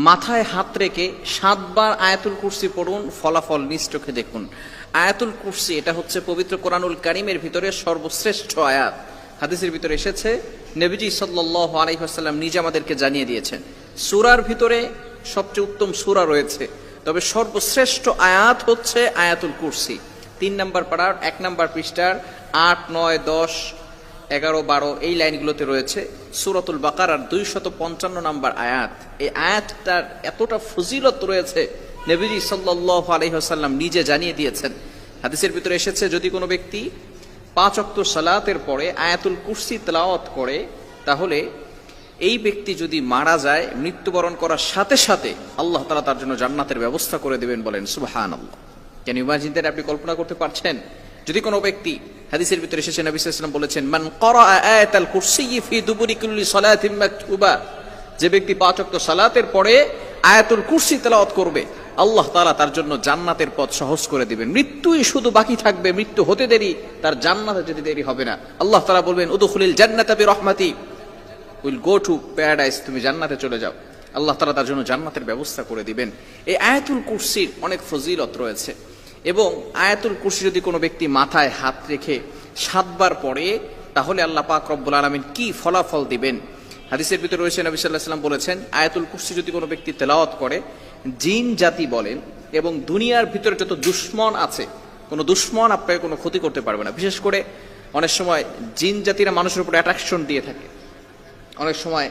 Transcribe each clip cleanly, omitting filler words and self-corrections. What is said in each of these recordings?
মাথায় হাত রেখে 7 বার আয়াতুল কুরসি পড়ুন, ফলাফল নিজ চোখে দেখুন। আয়াতুল কুরসি এটা হচ্ছে পবিত্র কোরআনুল কারীমের ভিতরে সর্বশ্রেষ্ঠ আয়াত। হাদিসের ভিতরে এসেছে, নবীজি সাল্লাল্লাহু আলাইহি ওয়াসাল্লাম নিজে আমাদেরকে জানিয়ে দিয়েছেন, সূরার ভিতরে সবচেয়ে উত্তম সূরা রয়েছে, তবে সর্বশ্রেষ্ঠ আয়াত হচ্ছে আয়াতুল কুরসি। 3 নম্বর পারার 1 নম্বর পৃষ্ঠার 8, 9, 10, 11, 12 এই লাইনগুলোতে রয়েছে সূরাতুল বাকারার 255 নম্বর আয়াত। এই আয়াতটার এতটা ফজিলত রয়েছে, নবীজি সাল্লাল্লাহু আলাইহি ওয়াসাল্লাম নিজে জানিয়ে দিয়েছেন। হাদিসের ভিতরে এসেছে, যদি কোনো ব্যক্তি 5 ওয়াক্ত সালাতের পরে আয়াতুল কুরসি তেলাওয়াত করে, তাহলে এই ব্যক্তি যদি মারা যায়, মৃত্যুবরণ করার সাথে সাথে আল্লাহ তাআলা তার জন্য জান্নাতের ব্যবস্থা করে দিবেন। বলেন সুবহানাল্লাহ। Can you imagine that? আপনি কল্পনা করতে পারছেন? যদি কোনো ব্যক্তি, হাদিসের ভিতরে এসেছে, নবী সাল্লাল্লাহু আলাইহি ওয়াসাল্লাম বলেছেন, মান ক্বারা আয়াতাল কুরসি ফি দুবুরি কুল্লি সালাতিন মাকতুবা, যে ব্যক্তি 5 ওয়াক্ত সালাতের পরে আয়াতুল কুরসি তেলাওয়াত করবে, আল্লাহ তাআলা তার জন্য জান্নাতের পথ সহজ করে দিবেন। মৃত্যুই শুধু বাকি থাকবে, মৃত্যু হতে দেরি, তার জান্নাতে যেতে দেরি হবে না। আল্লাহ তাআলা বলবেন, উদখুলিল জান্নাতা বিরহমাতি, উইল গো টু প্যারাডাইস, তুমি জান্নাতে চলে যাও। আল্লাহ তাআলা তার জন্য জান্নাতের ব্যবস্থা করে দিবেন। এই আয়াতুল কুরসির অনেক ফজিলত রয়েছে, এবং আয়াতুল কুরসি যদি কোনো ব্যক্তি মাথায় হাত রেখে 7 বার পড়ে, তাহলে আল্লাহ পাক রব্বুল আলামিন কি ফলাফল দিবেন। হাদিসের ভিতরে রয়েছে, নবী সাল্লাল্লাহু আলাইহি ওয়াসাল্লাম বলেছেন, আয়াতুল কুরসি যদি কোনো ব্যক্তি তেলাওয়াত করে, জিন জাতি বলেন এবং দুনিয়ার ভিতরে যত দুশমন আছে, কোনো দুশমন আপনাকে কোনো ক্ষতি করতে পারবে না। বিশেষ করে অনেক সময় জিন জাতিরা মানুষের উপর অ্যাট্রাকশন দিয়ে থাকে, অনেক সময়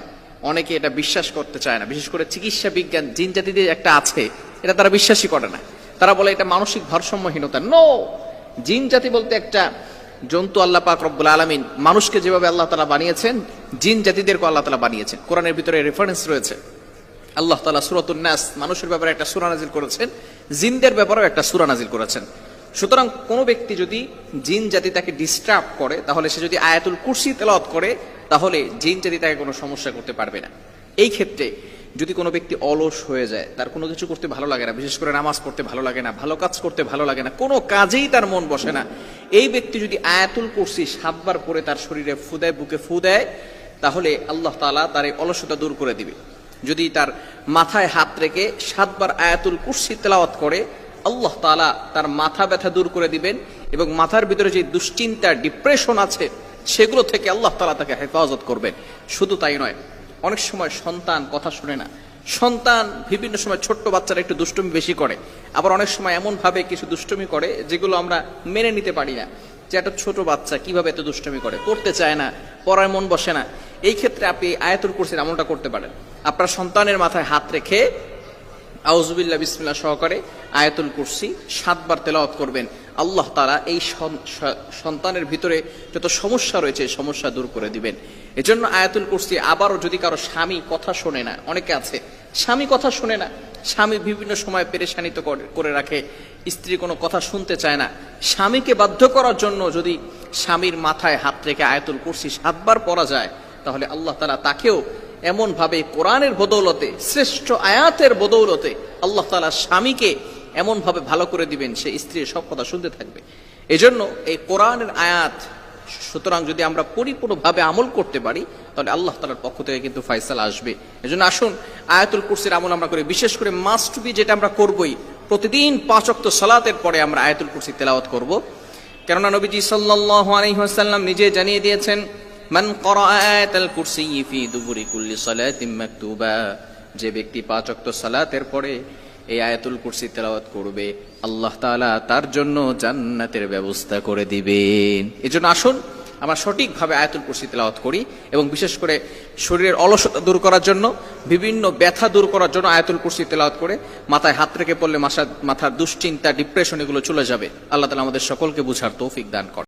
অনেকে এটা বিশ্বাস করতে চায় না। বিশেষ করে চিকিৎসা বিজ্ঞান জিন জাতিদের একটা আছে, এটা তারা বিশ্বাসই করে না। তারা বলে এটা মানসিক ভারসাম্যহীনতা। নো, জিন জাতি বলতে একটা জন্তু। আল্লাহ পাক রব্বুল আলামিন মানুষকে যেভাবে আল্লাহ তাআলা বানিয়েছেন, জিন জাতিদেরকে আল্লাহ তাআলা বানিয়েছেন। কোরআনের ভিতরে রেফারেন্স রয়েছে, আল্লাহ তাআলা সূরাতুন নাস, মানুষের ব্যাপারে একটা সূরা নাজিল করেছেন, জিনদের ব্যাপারেও একটা সূরা নাজিল করেছেন। সুতরাং কোনো ব্যক্তি যদি জিন জাতি তাকে ডিস্টার্ব করে, তাহলে সে যদি আয়াতুল কুরসি তেলাওয়াত করে, তাহলে জিন জাতি তাকে কোনো সমস্যা করতে পারবে না। এই ক্ষেত্রে যদি কোনো ব্যক্তি অলস হয়ে যায়, তার কোনো কিছু করতে ভালো লাগে না, বিশেষ করে নামাজ পড়তে ভালো লাগে না, ভালো কাজ করতে ভালো লাগে না, কোনো কাজেই তার মন বসে না, এই ব্যক্তি যদি আয়াতুল কুরসি 7 বার পরে তার শরীরে ফু দেয়, বুকে ফু দেয়, তাহলে আল্লাহ তাআলা তার এই অলসতা দূর করে দিবে। যদি তার মাথায় হাত রেখে 7 বার আয়াতুল কুরসি তেলাওয়াত করে, আল্লাহ তাআলা তার মাথা ব্যথা দূর করে দিবেন, এবং মাথার ভিতরে যে দুশ্চিন্তা, ডিপ্রেশন আছে, সেগুলো থেকে আল্লাহ তাআলা তাকে হেফাজত করবেন। শুধু তাই নয়, অনেক সময় সন্তান কথা শুনে না, সন্তান বিভিন্ন সময়, ছোট্ট বাচ্চারা একটু দুষ্টুমি বেশি করে, আবার অনেক সময় এমন ভাবে কিছু দুষ্টুমি করে যেগুলো আমরা মেনে নিতে পারি না, যে একটা ছোট বাচ্চা কিভাবে এত দুষ্টুমি করে, পড়তে চায় না, পড়ায় মন বসে না। এই ক্ষেত্রে আপনি আয়াতুল কুরসির আমলটা করতে পারেন। আপনার সন্তানের মাথায় হাত রেখে আউযুবিল্লাহ বিসমিল্লাহ সহকারে আয়াতুল কুরসি 7 বার তেলাওয়াত করবেন। আল্লাহ তাআলা এই সন্তানের ভিতরে যত সমস্যা রয়েছে, সমস্যা দূর করে দিবেন। এজন্য আয়াতুল কুরসি, আবারও যদি কারো স্বামী কথা শোনে না, অনেকে আছে স্বামী কথা শোনে না, স্বামী বিভিন্ন সময় পেরেশানিত করে রাখে, স্ত্রী কোনো কথা শুনতে চায় না, স্বামীকে বাধ্য করার জন্য যদি স্বামীর মাথায় হাত রেখে আয়াতুল কুরসি 7 বার পড়া যায়, তাহলে আল্লাহ তাআলা তাকেও এমন ভাবে কোরআনের বদৌলতে, শ্রেষ্ঠ আয়াতের বদৌলতে আল্লাহ তাআলা স্বামীকে এমন ভাবে ভালো করে দিবেন, সে স্ত্রীর সব কথা শুনতে থাকবে। এজন্য এই কোরআনের আয়াত, সুতরাং যদি আমরা পরিপূর্ণভাবে আমল করতে পারি, তাহলে আল্লাহ তাআলার পক্ষ থেকে কিন্তু ফয়সালা আসবে। এজন্য আসুন আয়াতুল কুরসির আমল আমরা করি। বিশেষ করে মাস্ট বি, যেটা আমরা করবই, প্রতিদিন 5 ওয়াক্ত সালাতের পরে আমরা আয়াতুল কুরসি তেলাওয়াত করব। কেননা নবীজি সাল্লাল্লাহু আলাইহি ওয়াসাল্লাম নিজে জানিয়ে দিয়েছেন, মান ক্বারা আয়াতাল কুরসি ফি দুবুরি কুল্লি সালাতিন মাকতুবা, যে ব্যক্তি 5 ওয়াক্ত সালাতের পরে এই আয়াতুল কুরসি তেলাওয়াত করবে, আল্লাহ তাআলা তার জন্য জান্নাতের ব্যবস্থা করে দিবেন। এজন্য আসুন আমরা সঠিকভাবে আয়াতুল কুরসি তেলাওয়াত করি, এবং বিশেষ করে শরীরের অলসতা দূর করার জন্য, বিভিন্ন ব্যথা দূর করার জন্য আয়াতুল কুরসি তেলাওয়াত করে মাথায় হাত রেখে পড়লে মাথার দুশ্চিন্তা, ডিপ্রেশন এগুলো চলে যাবে। আল্লাহ তাআলা আমাদের সকলকে বুঝার তৌফিক দান করেন।